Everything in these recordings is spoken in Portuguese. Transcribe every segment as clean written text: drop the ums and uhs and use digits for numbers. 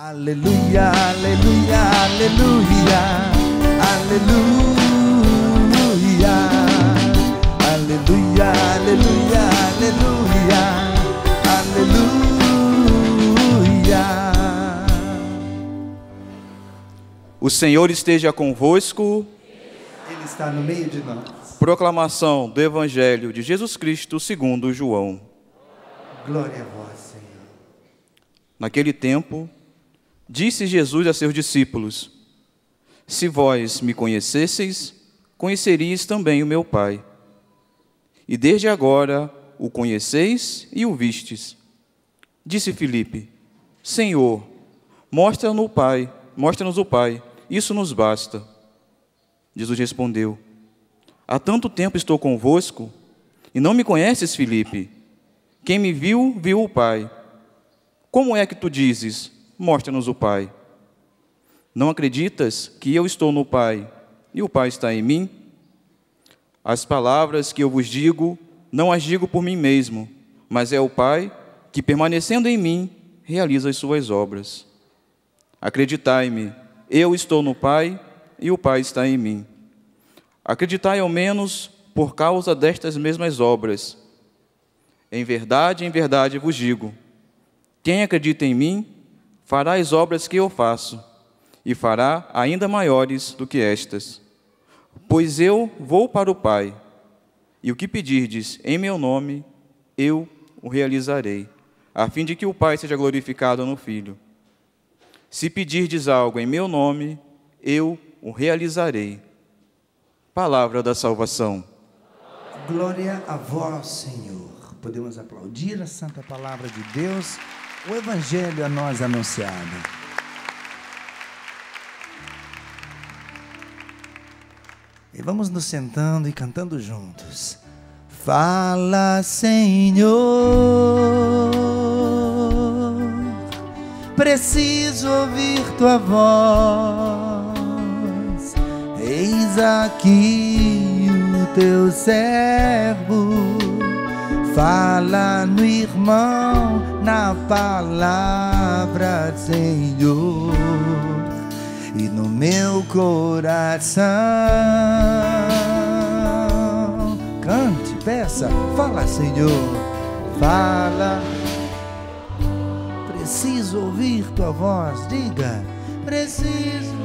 Aleluia, aleluia, aleluia, aleluia, aleluia, aleluia, aleluia, aleluia. O Senhor esteja convosco. Ele está no meio de nós. Proclamação do Evangelho de Jesus Cristo segundo João. Glória a vós, Senhor. Naquele tempo, disse Jesus a seus discípulos: Se vós me conhecesseis, conheceríeis também o meu Pai. E desde agora o conheceis e o vistes. Disse Filipe: Senhor, mostra-nos o Pai, isso nos basta. Jesus respondeu: Há tanto tempo estou convosco, e não me conheces, Filipe? Quem me viu, viu o Pai. Como é que tu dizes: mostra-nos o Pai? Não acreditas que eu estou no Pai e o Pai está em mim? As palavras que eu vos digo, não as digo por mim mesmo, mas é o Pai que, permanecendo em mim, realiza as suas obras. Acreditai-me, eu estou no Pai e o Pai está em mim. Acreditai ao menos por causa destas mesmas obras. Em verdade vos digo: quem acredita em mim, fará as obras que eu faço, e fará ainda maiores do que estas. Pois eu vou para o Pai, e o que pedirdes em meu nome, eu o realizarei, a fim de que o Pai seja glorificado no Filho. Se pedirdes algo em meu nome, eu o realizarei. Palavra da salvação. Glória a vós, Senhor. Podemos aplaudir a santa palavra de Deus, o Evangelho a nós anunciado. E vamos nos sentando e cantando juntos. Fala, Senhor, preciso ouvir tua voz. Eis aqui o teu servo, fala no irmão, na palavra, Senhor, e no meu coração. Cante, peça, fala, Senhor, fala. Preciso ouvir tua voz, diga, preciso.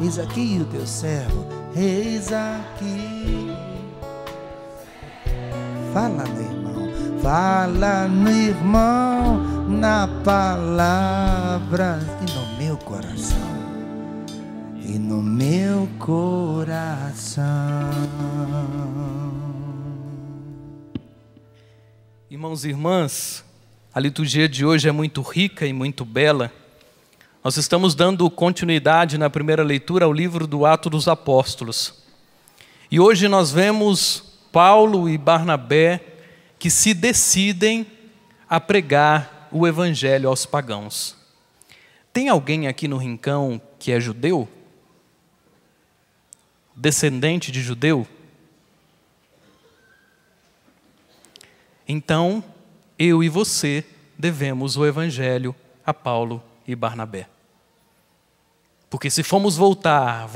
Eis aqui o teu servo, eis aqui. Fala no irmão, fala no irmão, na palavra e no meu coração, e no meu coração. Irmãos e irmãs, a liturgia de hoje é muito rica e muito bela. Nós estamos dando continuidade na primeira leitura ao livro do Atos dos Apóstolos. E hoje nós vemos Paulo e Barnabé que se decidem a pregar o evangelho aos pagãos. Tem alguém aqui no rincão que é judeu? Descendente de judeu? Então, eu e você devemos o evangelho a Paulo e Barnabé. Porque se formos voltar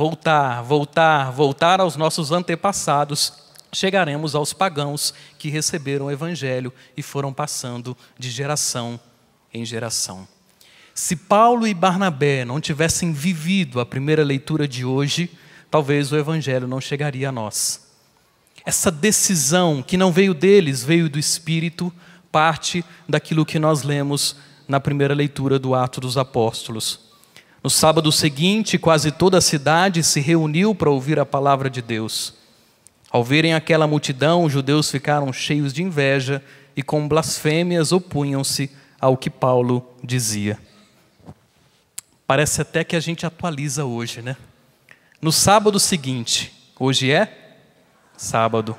aos nossos antepassados, chegaremos aos pagãos que receberam o evangelho e foram passando de geração em geração. Se Paulo e Barnabé não tivessem vivido a primeira leitura de hoje, talvez o evangelho não chegaria a nós. Essa decisão que não veio deles, veio do Espírito, parte daquilo que nós lemos na primeira leitura do Atos dos Apóstolos. No sábado seguinte, quase toda a cidade se reuniu para ouvir a palavra de Deus. Ao verem aquela multidão, os judeus ficaram cheios de inveja e com blasfêmias opunham-se ao que Paulo dizia. Parece até que a gente atualiza hoje, né? No sábado seguinte, hoje é sábado,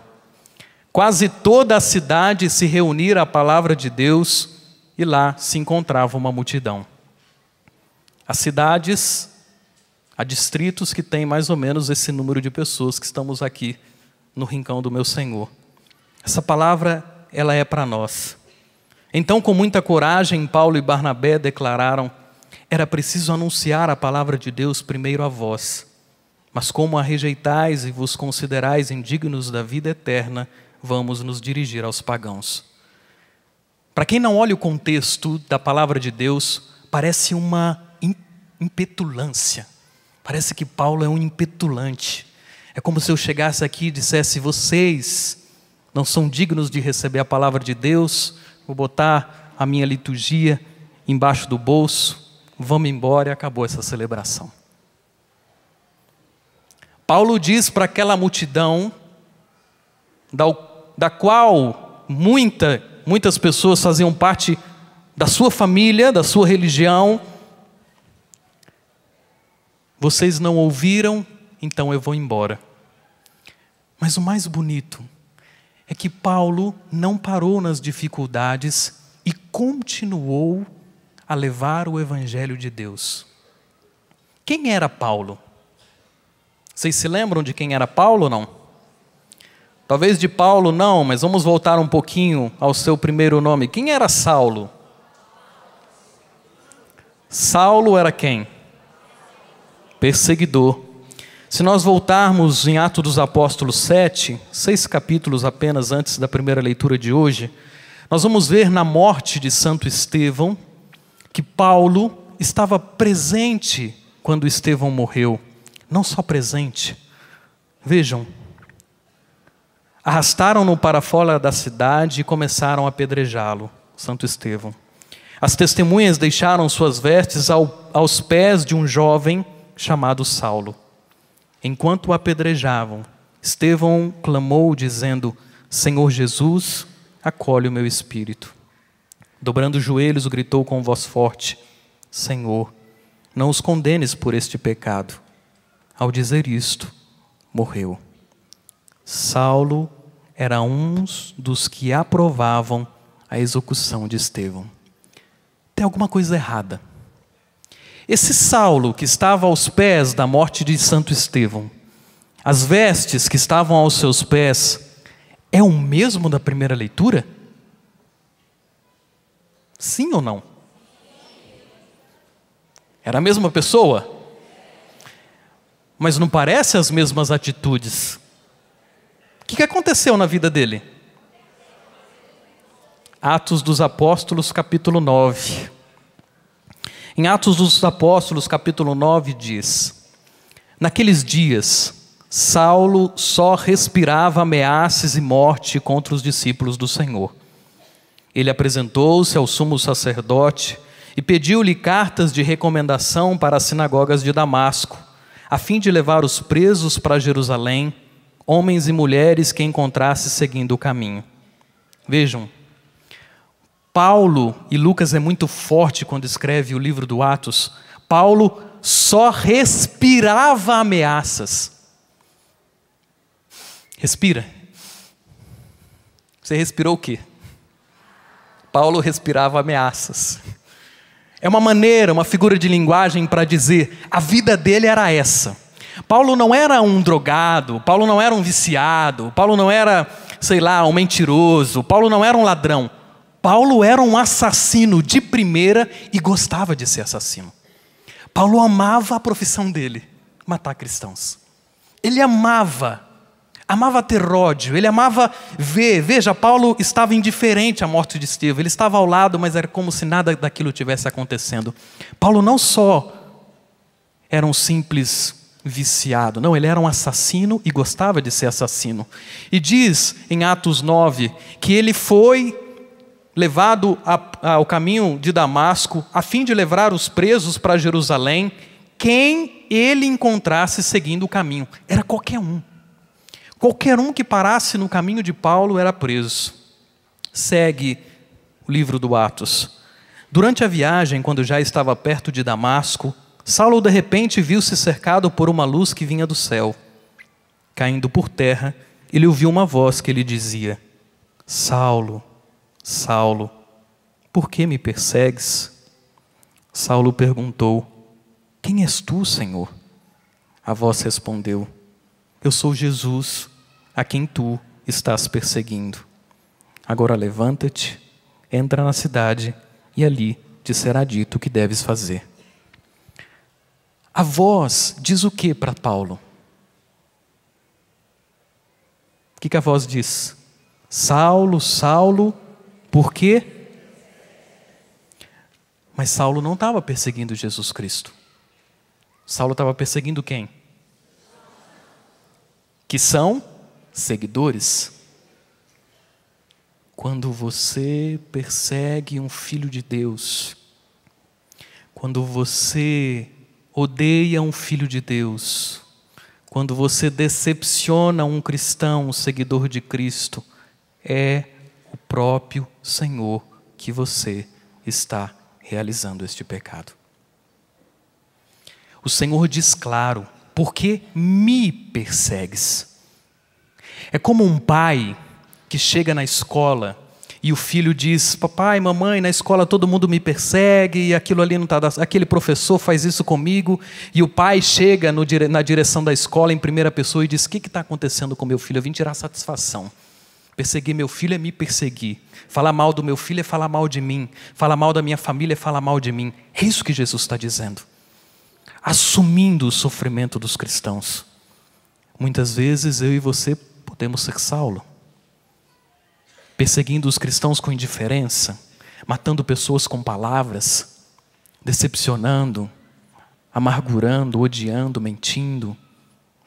quase toda a cidade se reunira à palavra de Deus e lá se encontrava uma multidão. Há cidades, há distritos que têm mais ou menos esse número de pessoas que estamos aqui no rincão do meu Senhor. Essa palavra, ela é para nós. Então, com muita coragem, Paulo e Barnabé declararam: era preciso anunciar a palavra de Deus primeiro a vós, mas como a rejeitais e vos considerais indignos da vida eterna, vamos nos dirigir aos pagãos. Para quem não olha o contexto da palavra de Deus, parece uma impetulância. Parece que Paulo é um impetulante. É como se eu chegasse aqui e dissesse: vocês não são dignos de receber a palavra de Deus, vou botar a minha liturgia embaixo do bolso, vamos embora e acabou essa celebração. Paulo diz para aquela multidão, da qual muitas pessoas faziam parte da sua família, da sua religião: vocês não ouviram, então eu vou embora. Mas o mais bonito é que Paulo não parou nas dificuldades e continuou a levar o evangelho de Deus. Quem era Paulo? Vocês se lembram de quem era Paulo ou não? Talvez de Paulo não, mas vamos voltar um pouquinho ao seu primeiro nome. Quem era Saulo? Saulo era quem? Perseguidor. Se nós voltarmos em Atos dos Apóstolos 7, 6 capítulos apenas antes da primeira leitura de hoje, nós vamos ver na morte de Santo Estevão que Paulo estava presente quando Estevão morreu. Não só presente. Vejam, arrastaram-no para fora da cidade e começaram a apedrejá-lo, Santo Estevão. As testemunhas deixaram suas vestes aos pés de um jovem chamado Saulo. Enquanto o apedrejavam, Estevão clamou dizendo: Senhor Jesus, acolhe o meu espírito. Dobrando os joelhos, gritou com voz forte: Senhor, não os condenes por este pecado. Ao dizer isto, morreu. Saulo era um dos que aprovavam a execução de Estevão. Tem alguma coisa errada. Esse Saulo que estava aos pés da morte de Santo Estevão, as vestes que estavam aos seus pés, é o mesmo da primeira leitura? Sim ou não? Era a mesma pessoa? Mas não parece as mesmas atitudes. O que aconteceu na vida dele? Atos dos Apóstolos, capítulo 9. Em Atos dos Apóstolos, capítulo 9, diz: naqueles dias, Saulo só respirava ameaças e morte contra os discípulos do Senhor. Ele apresentou-se ao sumo sacerdote e pediu-lhe cartas de recomendação para as sinagogas de Damasco, a fim de levar os presos para Jerusalém, homens e mulheres que encontrasse seguindo o caminho. Vejam, Paulo, e Lucas é muito forte quando escreve o livro do Atos, Paulo só respirava ameaças. Respira. Você respirou o quê? Paulo respirava ameaças. É uma maneira, uma figura de linguagem para dizer, a vida dele era essa. Paulo não era um drogado, Paulo não era um viciado, Paulo não era, um mentiroso, Paulo não era um ladrão. Paulo era um assassino de primeira e gostava de ser assassino. Paulo amava a profissão dele, matar cristãos. Ele amava ter ódio, ele amava ver. Veja, Paulo estava indiferente à morte de Estevão, ele estava ao lado, mas era como se nada daquilo tivesse acontecendo. Paulo não só era um simples viciado, não, ele era um assassino e gostava de ser assassino. E diz em Atos 9 que ele foi levado ao caminho de Damasco, a fim de levar os presos para Jerusalém, quem ele encontrasse seguindo o caminho. Era qualquer um. Qualquer um que parasse no caminho de Paulo era preso. Segue o livro do Atos. Durante a viagem, quando já estava perto de Damasco, Saulo de repente viu-se cercado por uma luz que vinha do céu. Caindo por terra, ele ouviu uma voz que lhe dizia: Saulo, Saulo, por que me persegues? Saulo perguntou: quem és tu, Senhor? A voz respondeu: eu sou Jesus, a quem tu estás perseguindo. Agora levanta-te entra na cidade e ali te será dito o que deves fazer. A voz diz o que para Paulo? O que a voz diz? Saulo, Saulo, por quê? Mas Saulo não estava perseguindo Jesus Cristo. Saulo estava perseguindo quem? Que são seguidores. Quando você persegue um filho de Deus, quando você odeia um filho de Deus, quando você decepciona um cristão, um seguidor de Cristo, é o próprio Senhor que você está realizando este pecado. O Senhor diz claro: por que me persegues? É como um pai que chega na escola e o filho diz: papai, mamãe, na escola todo mundo me persegue, e aquilo ali não está, aquele professor faz isso comigo, e o pai chega na direção da escola em primeira pessoa e diz: o que está acontecendo com meu filho? Eu vim tirar satisfação. Perseguir meu filho é me perseguir. Falar mal do meu filho é falar mal de mim. Falar mal da minha família é falar mal de mim. É isso que Jesus está dizendo. Assumindo o sofrimento dos cristãos. Muitas vezes eu e você podemos ser Saulo. Perseguindo os cristãos com indiferença. Matando pessoas com palavras. Decepcionando. Amargurando, odiando, mentindo.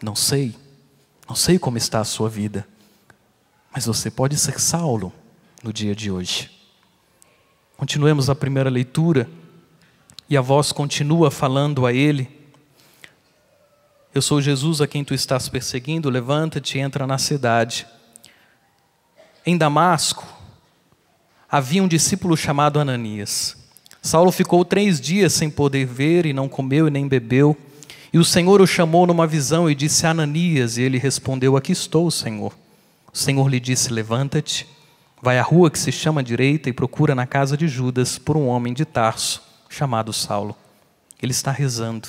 Não sei. Não sei como está a sua vida. Mas você pode ser Saulo no dia de hoje. Continuemos a primeira leitura. E a voz continua falando a ele: eu sou Jesus a quem tu estás perseguindo, levanta-te e entra na cidade. Em Damasco, havia um discípulo chamado Ananias. Saulo ficou 3 dias sem poder ver, e não comeu e nem bebeu. E o Senhor o chamou numa visão e disse: Ananias. E ele respondeu: aqui estou, Senhor. O Senhor lhe disse: levanta-te, vai à rua que se chama Direita e procura na casa de Judas por um homem de Tarso, chamado Saulo. Ele está rezando.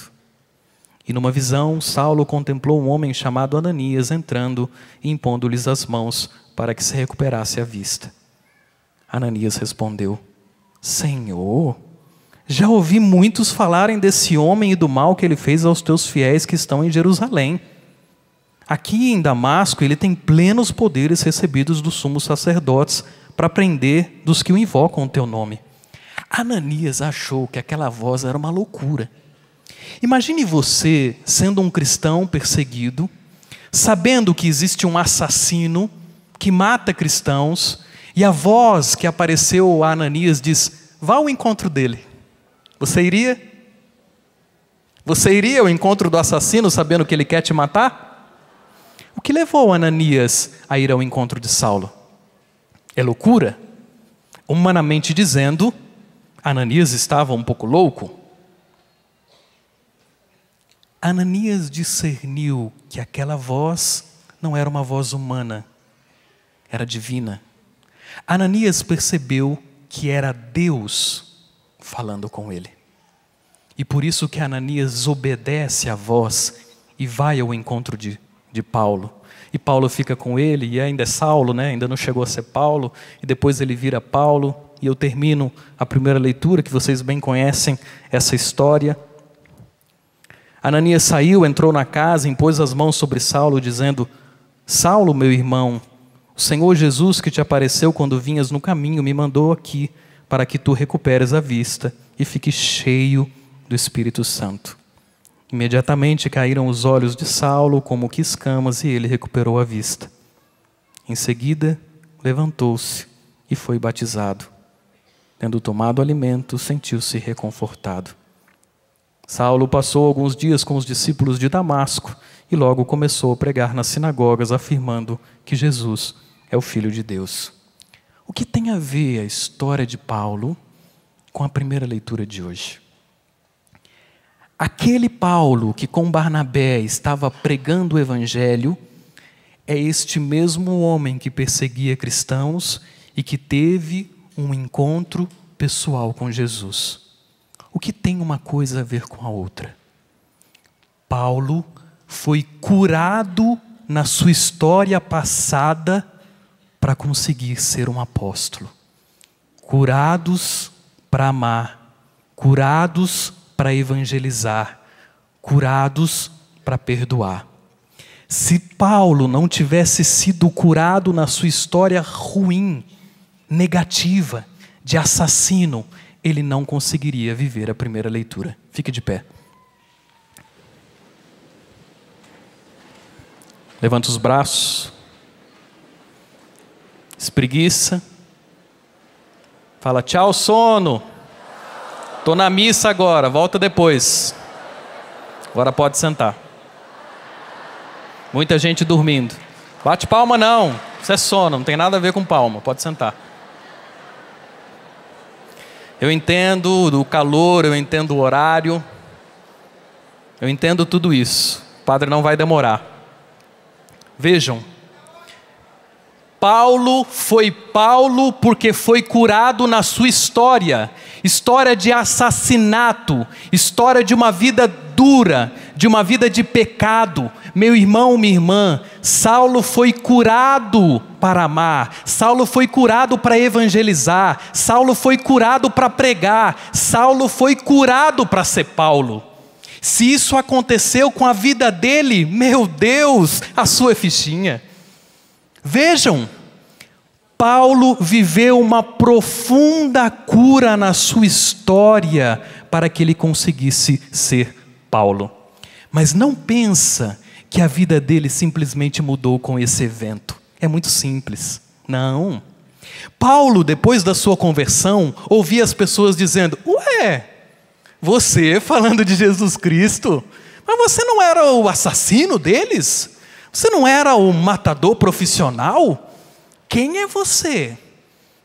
E numa visão, Saulo contemplou um homem chamado Ananias entrando e impondo-lhes as mãos para que se recuperasse a vista. Ananias respondeu: Senhor, já ouvi muitos falarem desse homem e do mal que ele fez aos teus fiéis que estão em Jerusalém. Aqui em Damasco ele tem plenos poderes recebidos dos sumos sacerdotes para prender dos que o invocam o teu nome. Ananias achou que aquela voz era uma loucura. Imagine você sendo um cristão perseguido, sabendo que existe um assassino que mata cristãos, e a voz que apareceu a Ananias diz: vá ao encontro dele. Você iria? Você iria ao encontro do assassino sabendo que ele quer te matar? O que levou Ananias a ir ao encontro de Saulo? É loucura? Humanamente dizendo, Ananias estava um pouco louco. Ananias discerniu que aquela voz não era uma voz humana, era divina. Ananias percebeu que era Deus falando com ele. E por isso que Ananias obedece à voz e vai ao encontro de Paulo. E Paulo fica com ele, e ainda é Saulo, né? Ainda não chegou a ser Paulo, e depois ele vira Paulo, e eu termino a primeira leitura, que vocês bem conhecem essa história. Ananias saiu, entrou na casa, impôs as mãos sobre Saulo, dizendo: Saulo, meu irmão, o Senhor Jesus que te apareceu quando vinhas no caminho me mandou aqui para que tu recuperes a vista e fiques cheio do Espírito Santo. Imediatamente caíram os olhos de Saulo como que escamas e ele recuperou a vista. Em seguida, levantou-se e foi batizado. Tendo tomado alimento, sentiu-se reconfortado. Saulo passou alguns dias com os discípulos de Damasco e logo começou a pregar nas sinagogas, afirmando que Jesus é o Filho de Deus. O que tem a ver a história de Paulo com a primeira leitura de hoje? Aquele Paulo que com Barnabé estava pregando o Evangelho é este mesmo homem que perseguia cristãos e que teve um encontro pessoal com Jesus. O que tem uma coisa a ver com a outra? Paulo foi curado na sua história passada para conseguir ser um apóstolo. curados para amar, curados para evangelizar, curados para perdoar. Se Paulo não tivesse sido curado na sua história ruim, negativa, de assassino, ele não conseguiria viver a primeira leitura. Fique de pé. Levanta os braços. Espreguiça. Fala, tchau, sono. Estou na missa agora, volta depois. Agora pode sentar. Muita gente dormindo. Bate palma não, isso é sono, não tem nada a ver com palma, pode sentar. Eu entendo do calor, eu entendo o horário, eu entendo tudo isso. O padre não vai demorar. Vejam, Paulo foi Paulo porque foi curado na sua história. História de assassinato, história de uma vida dura, de uma vida de pecado. Meu irmão, minha irmã, Saulo foi curado para amar, Saulo foi curado para evangelizar, Saulo foi curado para pregar, Saulo foi curado para ser Paulo. Se isso aconteceu com a vida dele, meu Deus, a sua fichinha. Vejam, Paulo viveu uma profunda cura na sua história para que ele conseguisse ser Paulo. Mas não pensa que a vida dele simplesmente mudou com esse evento. É muito simples. Não. Paulo, depois da sua conversão, ouvia as pessoas dizendo, ué, você falando de Jesus Cristo, mas você não era o assassino deles? Você não era o matador profissional? Quem é você?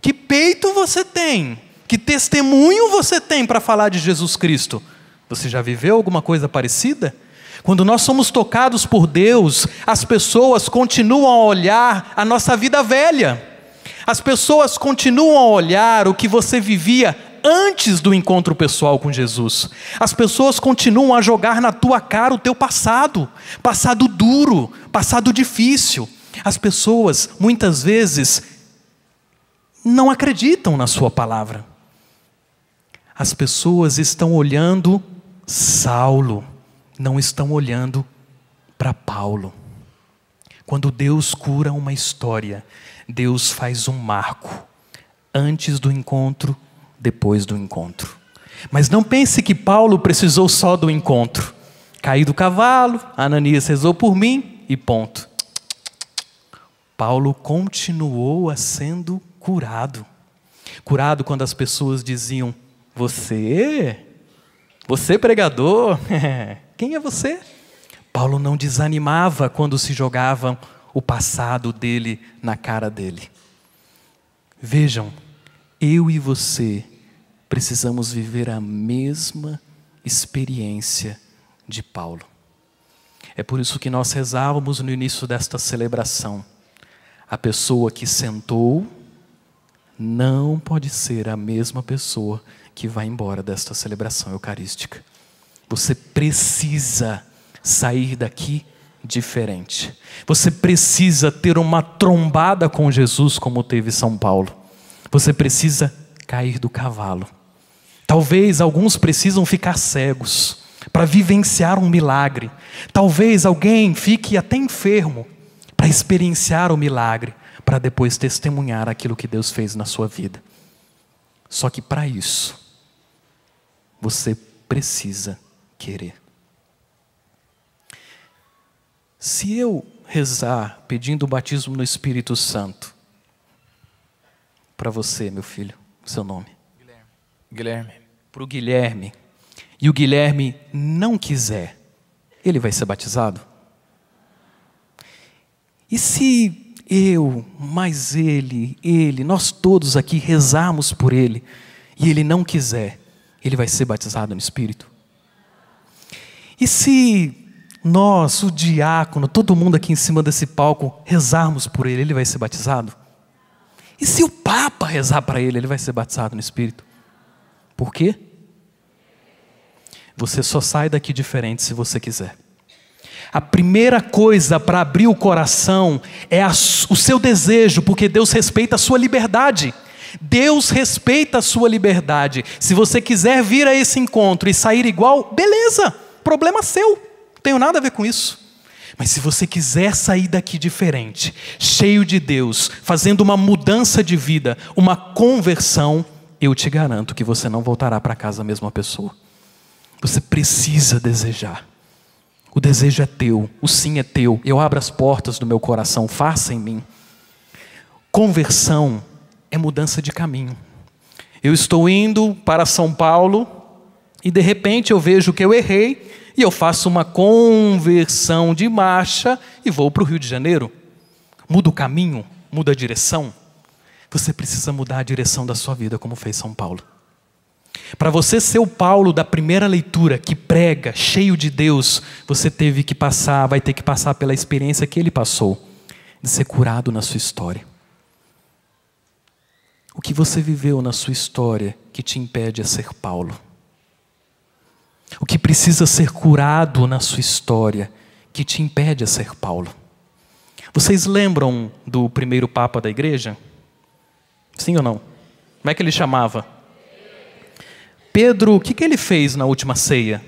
Que peito você tem? Que testemunho você tem para falar de Jesus Cristo? Você já viveu alguma coisa parecida? Quando nós somos tocados por Deus, as pessoas continuam a olhar a nossa vida velha. As pessoas continuam a olhar o que você vivia antes do encontro pessoal com Jesus. As pessoas continuam a jogar na tua cara o teu passado. Passado duro, passado difícil. As pessoas, muitas vezes, não acreditam na sua palavra. As pessoas estão olhando Saulo, não estão olhando para Paulo. Quando Deus cura uma história, Deus faz um marco. Antes do encontro, depois do encontro. Mas não pense que Paulo precisou só do encontro. Caí do cavalo, Ananias rezou por mim e ponto. Paulo continuou a sendo curado. Curado quando as pessoas diziam, você pregador, quem é você? Paulo não desanimava quando se jogavam o passado dele na cara dele. Vejam, eu e você precisamos viver a mesma experiência de Paulo. É por isso que nós rezávamos no início desta celebração. A pessoa que sentou não pode ser a mesma pessoa que vai embora desta celebração eucarística. Você precisa sair daqui diferente. Você precisa ter uma trombada com Jesus como teve São Paulo. Você precisa cair do cavalo. Talvez alguns precisam ficar cegos para vivenciar um milagre. Talvez alguém fique até enfermo para experienciar o milagre, para depois testemunhar aquilo que Deus fez na sua vida. Só que para isso, você precisa querer. Se eu rezar pedindo o batismo no Espírito Santo, para você, meu filho, seu nome? Guilherme. Para o Guilherme, e o Guilherme não quiser, ele vai ser batizado? E se eu, mais ele, nós todos aqui rezarmos por ele, e ele não quiser, ele vai ser batizado no Espírito? E se nós, o diácono, todo mundo aqui em cima desse palco, rezarmos por ele, ele vai ser batizado? E se o Papa rezar para ele, ele vai ser batizado no Espírito? Por quê? Você só sai daqui diferente se você quiser. A primeira coisa para abrir o coração é o seu desejo, porque Deus respeita a sua liberdade. Deus respeita a sua liberdade. Se você quiser vir a esse encontro e sair igual, beleza, problema seu, não tenho nada a ver com isso. Mas se você quiser sair daqui diferente, cheio de Deus, fazendo uma mudança de vida, uma conversão, eu te garanto que você não voltará para casa a mesma pessoa. Você precisa desejar. O desejo é teu, o sim é teu. Eu abro as portas do meu coração, faça em mim. Conversão é mudança de caminho. Eu estou indo para São Paulo e de repente eu vejo que eu errei e eu faço uma conversão de marcha e vou para o Rio de Janeiro. Muda o caminho, muda a direção. Você precisa mudar a direção da sua vida como fez São Paulo. Para você ser o Paulo da primeira leitura, que prega, cheio de Deus, você vai ter que passar pela experiência que ele passou, de ser curado na sua história. O que você viveu na sua história que te impede a ser Paulo? O que precisa ser curado na sua história que te impede a ser Paulo? Vocês lembram do primeiro Papa da igreja? Sim ou não? Como é que ele chamava? Pedro, o que ele fez na última ceia?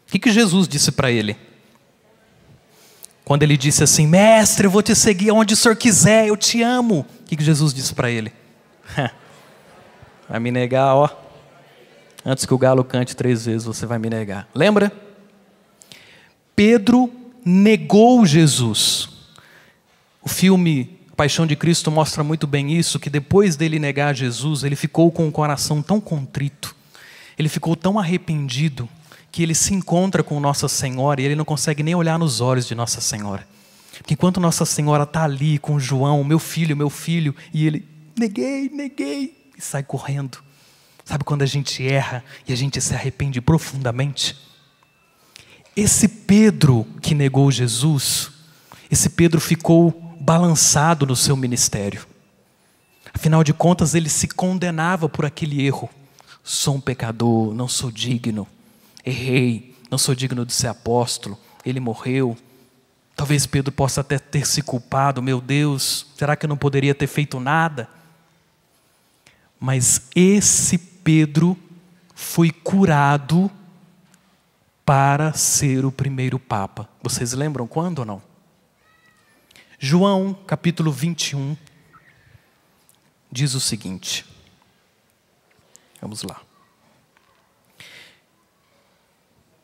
O que Jesus disse para ele? Quando ele disse assim, mestre, eu vou te seguir aonde o senhor quiser, eu te amo. O que Jesus disse para ele? Vai me negar, ó. Antes que o galo cante 3 vezes, você vai me negar. Lembra? Pedro negou Jesus. O filme Paixão de Cristo mostra muito bem isso, que depois dele negar Jesus, ele ficou com o coração tão contrito, ele ficou tão arrependido, que ele se encontra com Nossa Senhora e ele não consegue nem olhar nos olhos de Nossa Senhora. Porque enquanto Nossa Senhora está ali com João, meu filho, e ele, neguei, e sai correndo. Sabe quando a gente erra e a gente se arrepende profundamente? Esse Pedro que negou Jesus, esse Pedro ficou balançado no seu ministério. Afinal de contas, ele se condenava por aquele erro. Sou um pecador, não sou digno, errei, não sou digno de ser apóstolo, ele morreu. Talvez Pedro possa até ter se culpado, meu Deus, será que eu não poderia ter feito nada? Mas esse Pedro foi curado para ser o primeiro Papa. Vocês lembram quando ou não? João, capítulo 21, diz o seguinte. Vamos lá.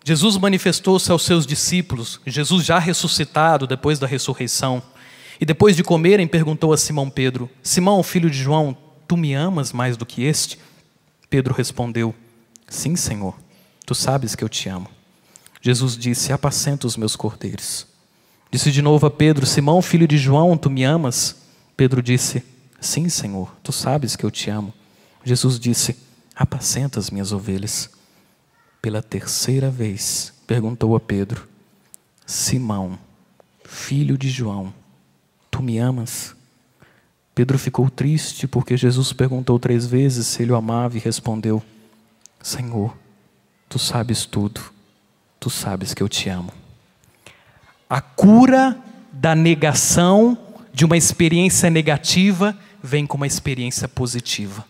Jesus manifestou-se aos seus discípulos, Jesus já ressuscitado depois da ressurreição. E depois de comerem, perguntou a Simão Pedro, Simão, filho de João, tu me amas mais do que este? Pedro respondeu, sim, Senhor, tu sabes que eu te amo. Jesus disse, apacenta os meus cordeiros. Disse de novo a Pedro, Simão, filho de João, tu me amas? Pedro disse, sim, Senhor, tu sabes que eu te amo. Jesus disse, apacenta as minhas ovelhas. Pela 3ª vez, perguntou a Pedro, Simão, filho de João, tu me amas? Pedro ficou triste porque Jesus perguntou 3 vezes se ele o amava e respondeu, Senhor, tu sabes tudo, tu sabes que eu te amo. A cura da negação de uma experiência negativa vem com uma experiência positiva.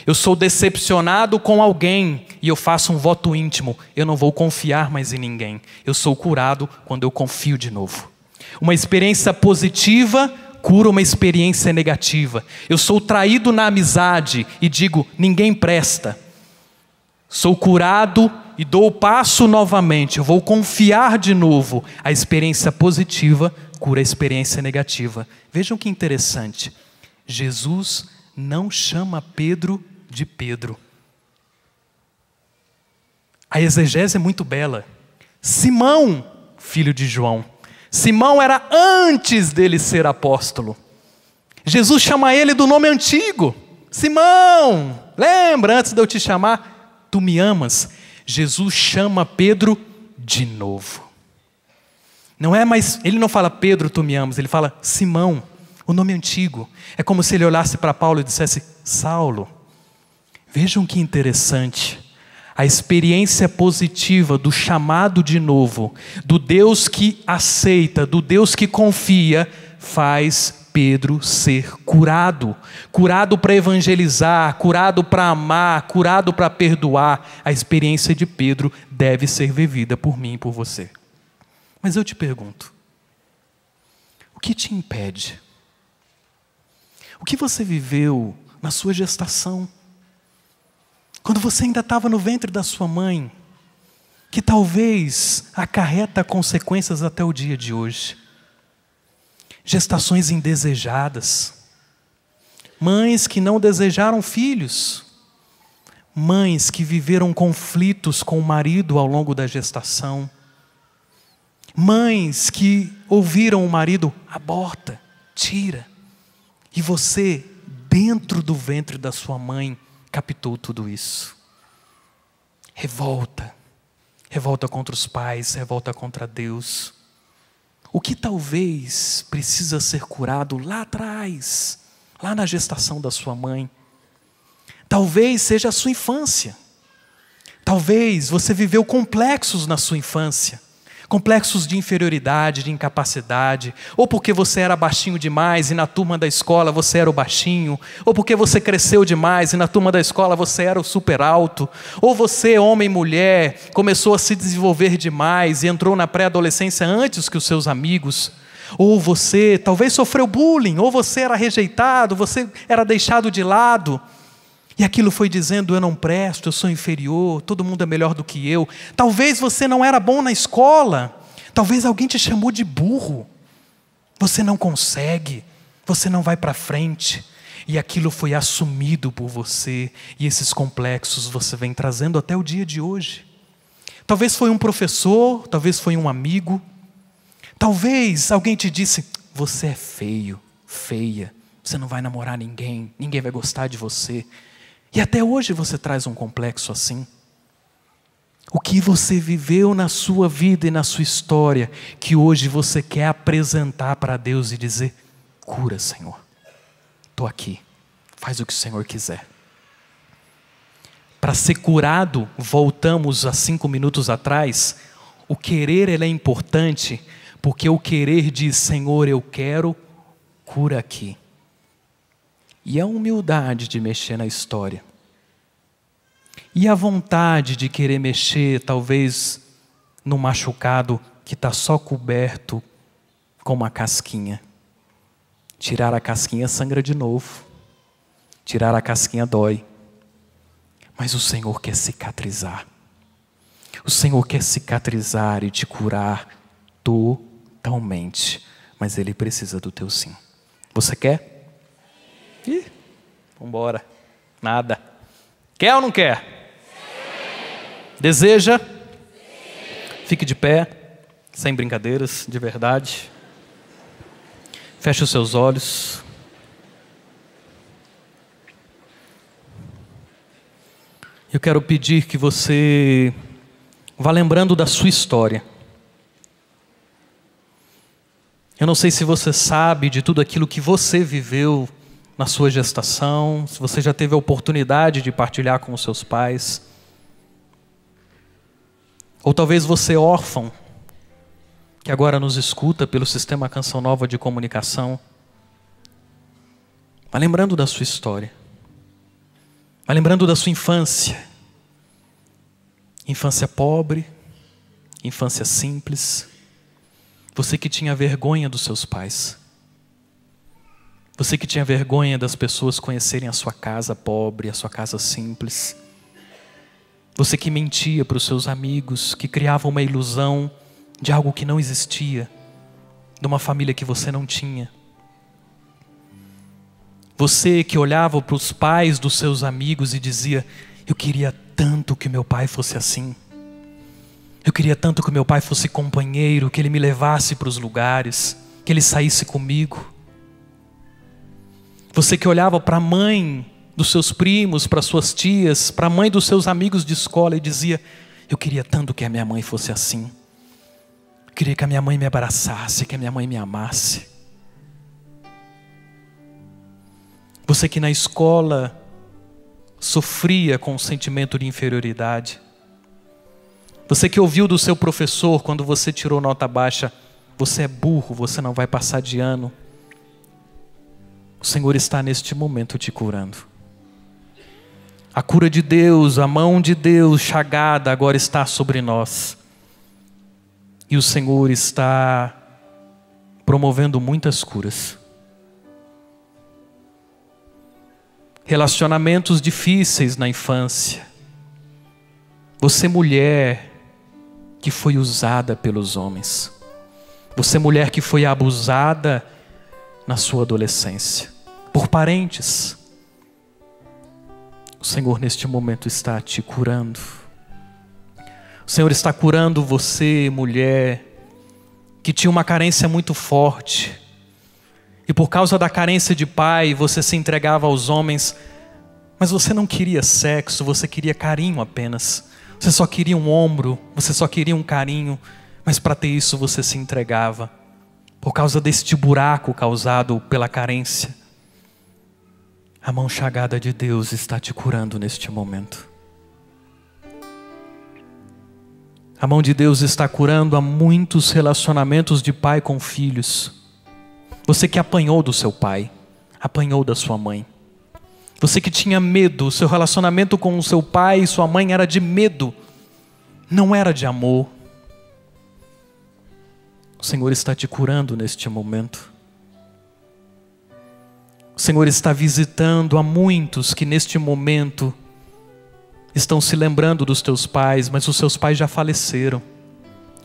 Eu sou decepcionado com alguém e eu faço um voto íntimo. Eu não vou confiar mais em ninguém. Eu sou curado quando eu confio de novo. Uma experiência positiva cura uma experiência negativa. Eu sou traído na amizade e digo, ninguém presta. Sou curado e dou o passo novamente. Eu vou confiar de novo. A experiência positiva cura a experiência negativa. Vejam que interessante. Jesus não chama Pedro de Pedro. A exegese é muito bela. Simão, filho de João. Simão era antes dele ser apóstolo. Jesus chama ele do nome antigo. Simão, lembra, antes de eu te chamar, tu me amas. Jesus chama Pedro de novo. Não é mais, ele não fala Pedro, tu me amas, ele fala Simão, o nome antigo. É como se ele olhasse para Paulo e dissesse Saulo. Vejam que interessante. A experiência positiva do chamado de novo, do Deus que aceita, do Deus que confia, faz Pedro ser curado. Curado para evangelizar, curado para amar, curado para perdoar. A experiência de Pedro deve ser vivida por mim e por você. Mas eu te pergunto, o que te impede? O que você viveu na sua gestação? Quando você ainda estava no ventre da sua mãe, que talvez acarreta consequências até o dia de hoje. Gestações indesejadas, mães que não desejaram filhos, mães que viveram conflitos com o marido ao longo da gestação, mães que ouviram o marido: aborta, tira, e você, dentro do ventre da sua mãe, captou tudo isso. Revolta contra os pais, revolta contra Deus. O que talvez precisa ser curado lá atrás, lá na gestação da sua mãe, talvez seja a sua infância. Talvez você viveu complexos na sua infância, complexos de inferioridade, de incapacidade, ou porque você era baixinho demais e na turma da escola você era o baixinho, ou porque você cresceu demais e na turma da escola você era o super alto, ou você, homem e mulher, começou a se desenvolver demais e entrou na pré-adolescência antes que os seus amigos, ou você talvez sofreu bullying, ou você era rejeitado, você era deixado de lado, e aquilo foi dizendo: eu não presto, eu sou inferior, todo mundo é melhor do que eu. Talvez você não era bom na escola, talvez alguém te chamou de burro. Você não consegue, você não vai para frente. E aquilo foi assumido por você, e esses complexos você vem trazendo até o dia de hoje. Talvez foi um professor, talvez foi um amigo, talvez alguém te disse: você é feio, feia, você não vai namorar ninguém, ninguém vai gostar de você. E até hoje você traz um complexo assim. O que você viveu na sua vida e na sua história, que hoje você quer apresentar para Deus e dizer: cura, Senhor, estou aqui, faz o que o Senhor quiser. Para ser curado, voltamos a 5 minutos atrás, o querer ele é importante, porque o querer diz: Senhor, eu quero, cura aqui. E a humildade de mexer na história. E a vontade de querer mexer, talvez, no machucado que está só coberto com uma casquinha. Tirar a casquinha sangra de novo. Tirar a casquinha dói. Mas o Senhor quer cicatrizar. O Senhor quer cicatrizar e te curar totalmente. Mas Ele precisa do teu sim. Você quer? Ih, vambora. Nada. Quer ou não quer? Sim. Deseja? Sim. Fique de pé, sem brincadeiras, de verdade. Feche os seus olhos. Eu quero pedir que você vá lembrando da sua história. Eu não sei se você sabe de tudo aquilo que você viveu na sua gestação, se você já teve a oportunidade de partilhar com os seus pais. Ou talvez você é órfão, que agora nos escuta pelo sistema Canção Nova de comunicação. Vai lembrando da sua história. Vai lembrando da sua infância. Infância pobre, infância simples. Você que tinha vergonha dos seus pais. Você que tinha vergonha das pessoas conhecerem a sua casa pobre, a sua casa simples. Você que mentia para os seus amigos, que criava uma ilusão de algo que não existia, de uma família que você não tinha. Você que olhava para os pais dos seus amigos e dizia: eu queria tanto que meu pai fosse assim. Eu queria tanto que meu pai fosse companheiro, que ele me levasse para os lugares, que ele saísse comigo. Você que olhava para a mãe dos seus primos, para suas tias, para a mãe dos seus amigos de escola e dizia: eu queria tanto que a minha mãe fosse assim. Eu queria que a minha mãe me abraçasse, que a minha mãe me amasse. Você que na escola sofria com o sentimento de inferioridade. Você que ouviu do seu professor quando você tirou nota baixa: você é burro, você não vai passar de ano. O Senhor está neste momento te curando. A cura de Deus, a mão de Deus chagada agora está sobre nós. E o Senhor está promovendo muitas curas. Relacionamentos difíceis na infância. Você, mulher que foi usada pelos homens. Você, mulher que foi abusada na sua adolescência, por parentes. O Senhor neste momento está te curando. O Senhor está curando você, mulher, que tinha uma carência muito forte. E por causa da carência de pai, você se entregava aos homens, mas você não queria sexo, você queria carinho apenas. Você só queria um ombro, você só queria um carinho, mas para ter isso você se entregava. Por causa deste buraco causado pela carência. A mão chagada de Deus está te curando neste momento. A mão de Deus está curando a muitos relacionamentos de pai com filhos. Você que apanhou do seu pai, apanhou da sua mãe. Você que tinha medo, seu relacionamento com o seu pai e sua mãe era de medo, não era de amor. O Senhor está te curando neste momento. O Senhor está visitando a muitos que neste momento estão se lembrando dos teus pais, mas os seus pais já faleceram.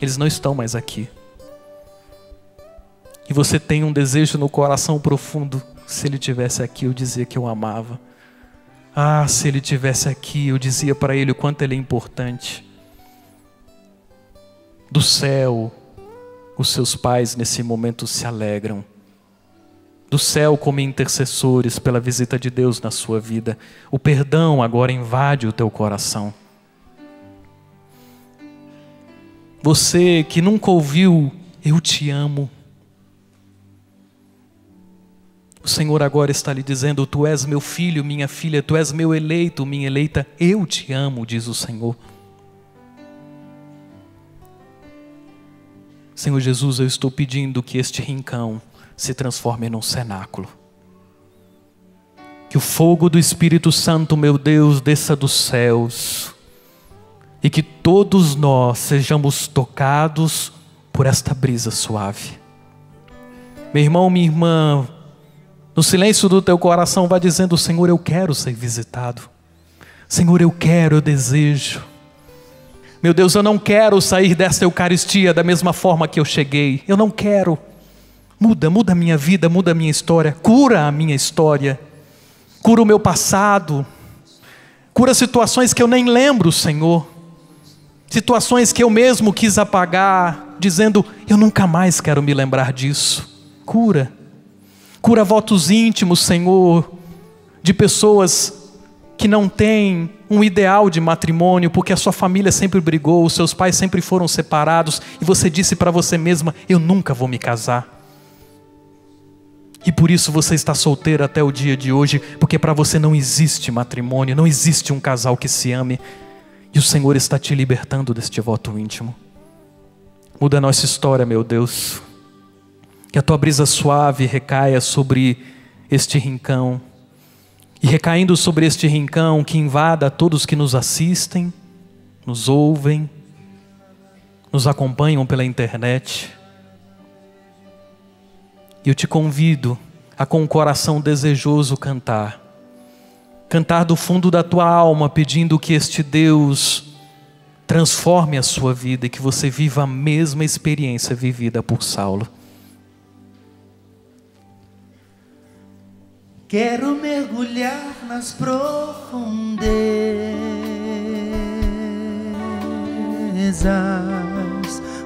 Eles não estão mais aqui. E você tem um desejo no coração profundo. Se ele tivesse aqui, eu dizia que eu amava. Ah, se ele tivesse aqui, eu dizia para ele o quanto ele é importante. Do céu, os seus pais nesse momento se alegram. Do céu como intercessores pela visita de Deus na sua vida. O perdão agora invade o teu coração. Você que nunca ouviu, eu te amo. O Senhor agora está lhe dizendo, tu és meu filho, minha filha, tu és meu eleito, minha eleita, eu te amo, diz o Senhor. Senhor Jesus, eu estou pedindo que este rincão se transforme num cenáculo. Que o fogo do Espírito Santo, meu Deus, desça dos céus. E que todos nós sejamos tocados por esta brisa suave. Meu irmão, minha irmã, no silêncio do teu coração vai dizendo, Senhor, eu quero ser visitado. Senhor, eu quero, eu desejo. Meu Deus, eu não quero sair desta Eucaristia da mesma forma que eu cheguei. Eu não quero. Muda a minha vida, muda a minha história. Cura a minha história. Cura o meu passado. Cura situações que eu nem lembro, Senhor. Situações que eu mesmo quis apagar, dizendo, eu nunca mais quero me lembrar disso. Cura. Cura votos íntimos, Senhor, de pessoas que não têm um ideal de matrimônio, porque a sua família sempre brigou, os seus pais sempre foram separados, e você disse para você mesma, eu nunca vou me casar. E por isso você está solteira até o dia de hoje, porque para você não existe matrimônio, não existe um casal que se ame, e o Senhor está te libertando deste voto íntimo. Muda a nossa história, meu Deus. Que a tua brisa suave recaia sobre este rincão. E recaindo sobre este rincão, que invada a todos que nos assistem, nos ouvem, nos acompanham pela internet. E eu te convido a com o coração desejoso cantar. Cantar do fundo da tua alma, pedindo que este Deus transforme a sua vida e que você viva a mesma experiência vivida por Saulo. Quero mergulhar nas profundezas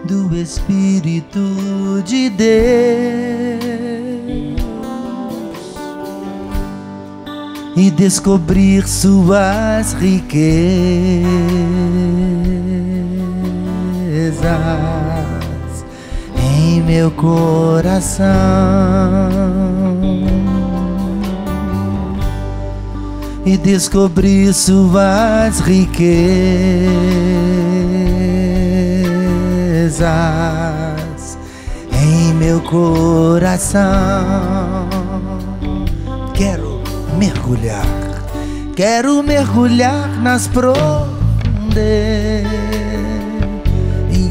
do Espírito de Deus e descobrir suas riquezas em meu coração. E descobrir suas riquezas em meu coração. mergulhar. Quero mergulhar nas profundezas.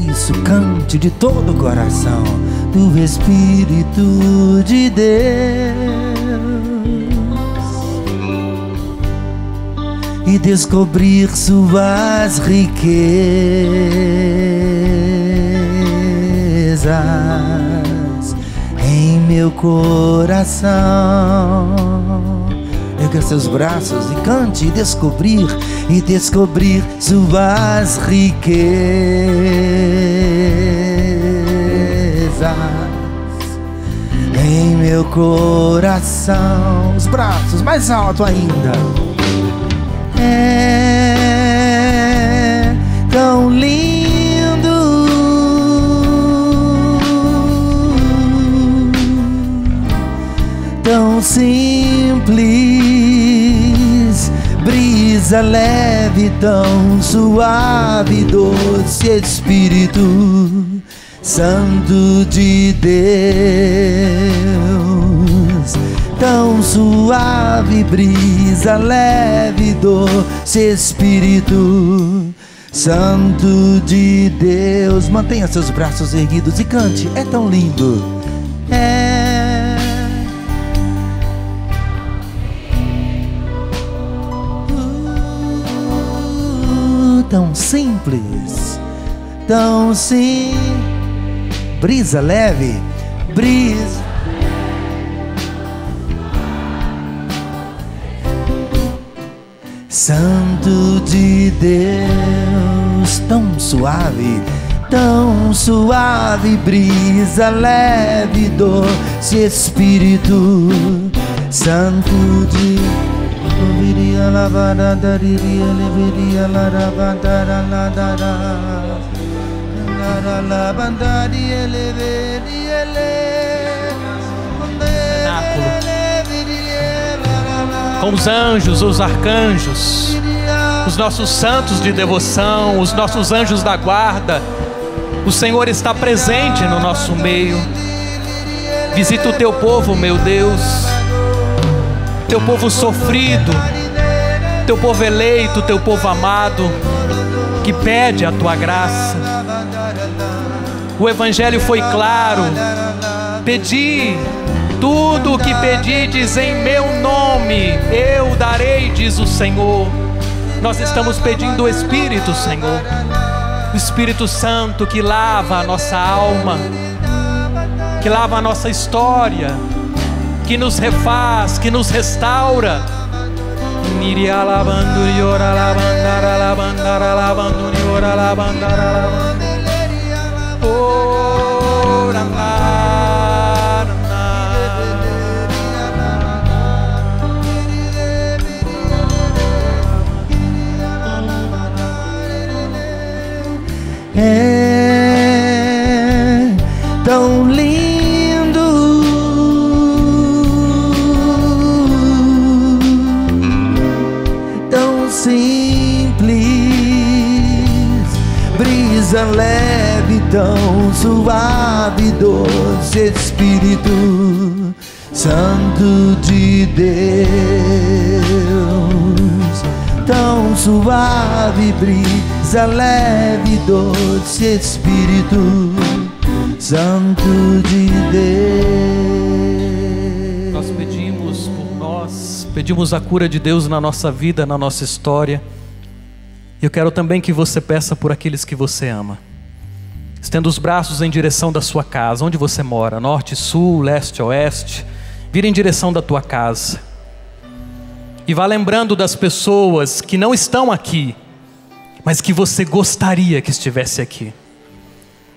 Isso, cante de todo o coração do Espírito de Deus e descobrir suas riquezas em meu coração. Erga seus braços e cante e descobrir suas riquezas em meu coração. Os braços mais alto ainda. É tão lindo tão simples, brisa leve, tão suave, doce Espírito Santo de Deus. Tão suave, brisa leve, doce Espírito Santo de Deus. Mantenha seus braços erguidos e cante. É tão lindo. Tão simples, tão sim, brisa leve, brisa. Santo de Deus, tão suave, brisa leve, doce Espírito Santo de Viria lavada daria leveria laravandara ladara lavandaria leveria com os anjos, os arcanjos, os nossos santos de devoção, os nossos anjos da guarda. O Senhor está presente no nosso meio. Visita o teu povo, meu Deus, teu povo sofrido, teu povo eleito, teu povo amado, que pede a tua graça. O Evangelho foi claro: pedi tudo o que pedides em meu nome, eu darei, diz o Senhor. Nós estamos pedindo o Espírito, Senhor, o Espírito Santo que lava a nossa alma, que lava a nossa história, que nos refaz, que nos restaura. É tão lindo, tão simples, brisa leve, tão suave, doce Espírito Santo de Deus. Tão suave, brisa leve, doce Espírito Santo de Deus. Nós pedimos por nós, pedimos a cura de Deus na nossa vida, na nossa história. Eu quero também que você peça por aqueles que você ama. Estenda os braços em direção da sua casa, onde você mora, norte, sul, leste, oeste. Vira em direção da tua casa. E vá lembrando das pessoas que não estão aqui, mas que você gostaria que estivesse aqui.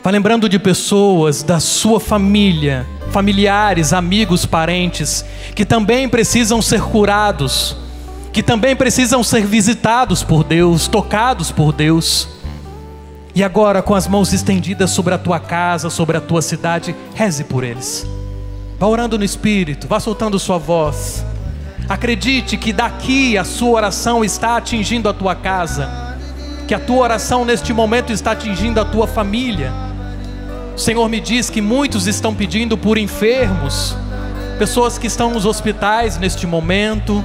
Vá lembrando de pessoas da sua família, familiares, amigos, parentes, que também precisam ser curados, que também precisam ser visitados por Deus, tocados por Deus. E agora, com as mãos estendidas sobre a tua casa, sobre a tua cidade, reze por eles. Vá orando no Espírito, vá soltando sua voz. Acredite que daqui a sua oração está atingindo a tua casa, que a tua oração neste momento está atingindo a tua família. O Senhor me diz que muitos estão pedindo por enfermos, pessoas que estão nos hospitais neste momento,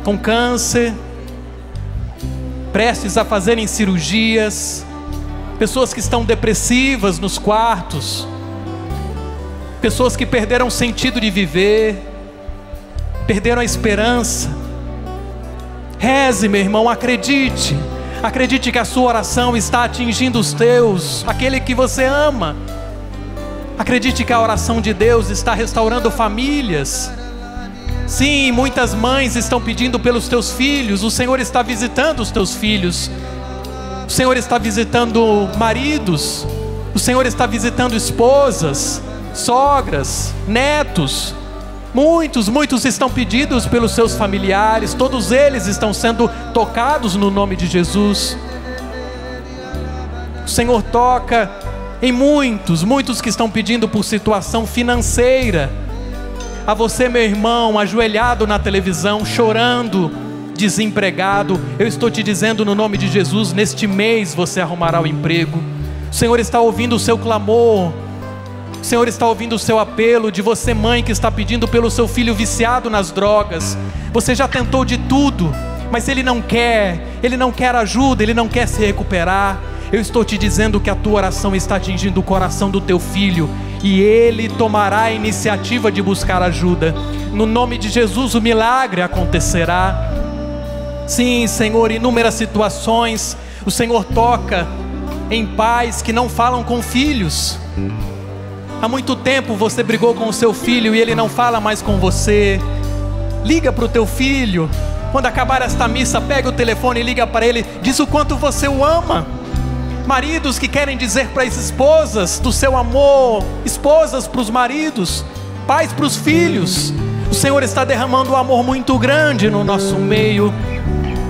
com câncer, prestes a fazerem cirurgias, pessoas que estão depressivas nos quartos, pessoas que perderam o sentido de viver, perderam a esperança. Reze, meu irmão, acredite que a sua oração está atingindo os teus, aquele que você ama. Acredite que a oração de Deus está restaurando famílias. Sim, muitas mães estão pedindo pelos teus filhos. O Senhor está visitando os teus filhos. O Senhor está visitando maridos. O Senhor está visitando esposas, sogras, netos. Muitos estão pedidos pelos seus familiares. Todos eles estão sendo tocados no nome de Jesus. O Senhor toca em muitos que estão pedindo por situação financeira. A você, meu irmão, ajoelhado na televisão, chorando, desempregado, eu estou te dizendo no nome de Jesus, neste mês você arrumará o emprego. O Senhor está ouvindo o seu clamor. O Senhor está ouvindo o seu apelo, de você, mãe, que está pedindo pelo seu filho viciado nas drogas. Você já tentou de tudo, mas ele não quer ajuda, ele não quer se recuperar. Eu estou te dizendo que a tua oração está atingindo o coração do teu filho, e ele tomará a iniciativa de buscar ajuda. No nome de Jesus o milagre acontecerá. Sim, Senhor, inúmeras situações o Senhor toca em pais que não falam com filhos. Há muito tempo você brigou com o seu filho e ele não fala mais com você. Liga para o teu filho. Quando acabar esta missa, pega o telefone e liga para ele. Diz o quanto você o ama. Maridos que querem dizer para as esposas do seu amor. Esposas para os maridos. Pais para os filhos. O Senhor está derramando um amor muito grande no nosso meio.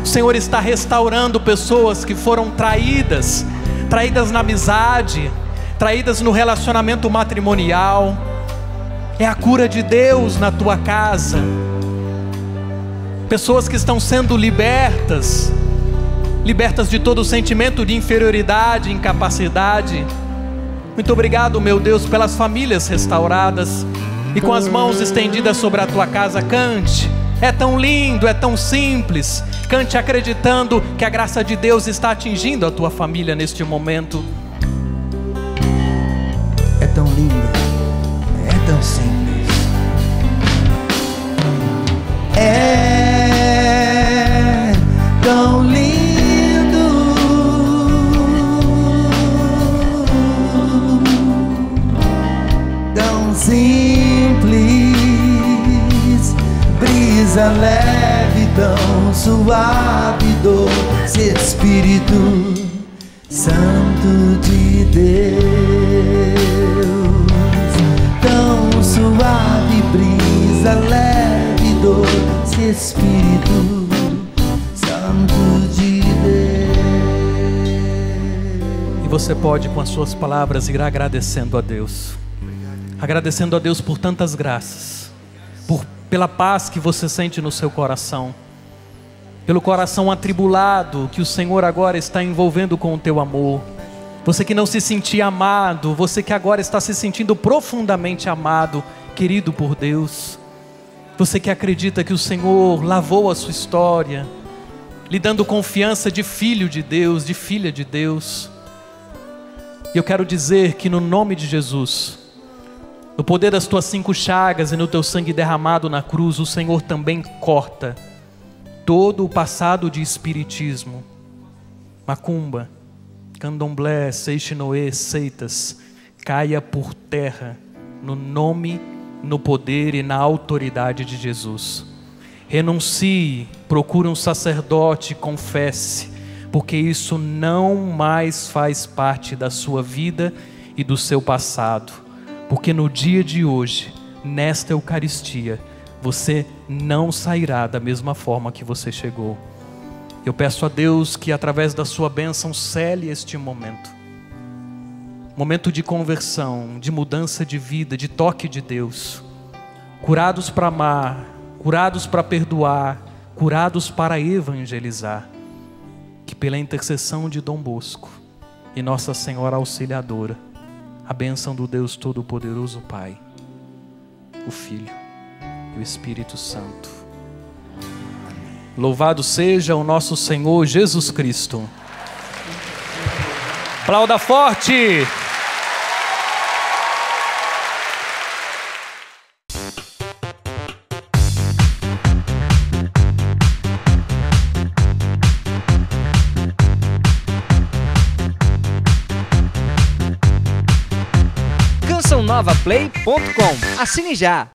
O Senhor está restaurando pessoas que foram traídas. Traídas na amizade, traídas no relacionamento matrimonial. É a cura de Deus na tua casa. Pessoas que estão sendo libertas de todo sentimento de inferioridade, incapacidade. Muito obrigado, meu Deus, pelas famílias restauradas. E com as mãos estendidas sobre a tua casa, cante. É tão lindo, é tão simples. Cante acreditando que a graça de Deus está atingindo a tua família neste momento. É tão lindo, é tão simples. É tão lindo, tão simples. Brisa leve, tão suave, doce Espírito Santo de Deus. Tão suave, brisa leve, doce Espírito Santo de Deus. E você pode, com as suas palavras, ir agradecendo a Deus. Agradecendo a Deus por tantas graças, pela paz que você sente no seu coração, pelo coração atribulado que o Senhor agora está envolvendo com o teu amor. Você que não se sentia amado, você que agora está se sentindo profundamente amado, querido por Deus. Você que acredita que o Senhor lavou a sua história, lhe dando confiança de filho de Deus, de filha de Deus. E eu quero dizer que no nome de Jesus, no poder das tuas 5 chagas e no teu sangue derramado na cruz, o Senhor também corta todo o passado de espiritismo, macumba, candomblé, seixinoê, seitas, caia por terra, no nome, no poder e na autoridade de Jesus. Renuncie, procure um sacerdote, confesse, porque isso não mais faz parte da sua vida e do seu passado. Porque no dia de hoje, nesta Eucaristia, você não sairá da mesma forma que você chegou. Eu peço a Deus que através da sua bênção cele este momento. Momento de conversão, de mudança de vida, de toque de Deus. Curados para amar, curados para perdoar, curados para evangelizar. Que pela intercessão de Dom Bosco e Nossa Senhora Auxiliadora, a bênção do Deus Todo-Poderoso Pai, o Filho e o Espírito Santo. Louvado seja o nosso Senhor Jesus Cristo. Aplauda forte! cançãonovaplay.com. Assine já!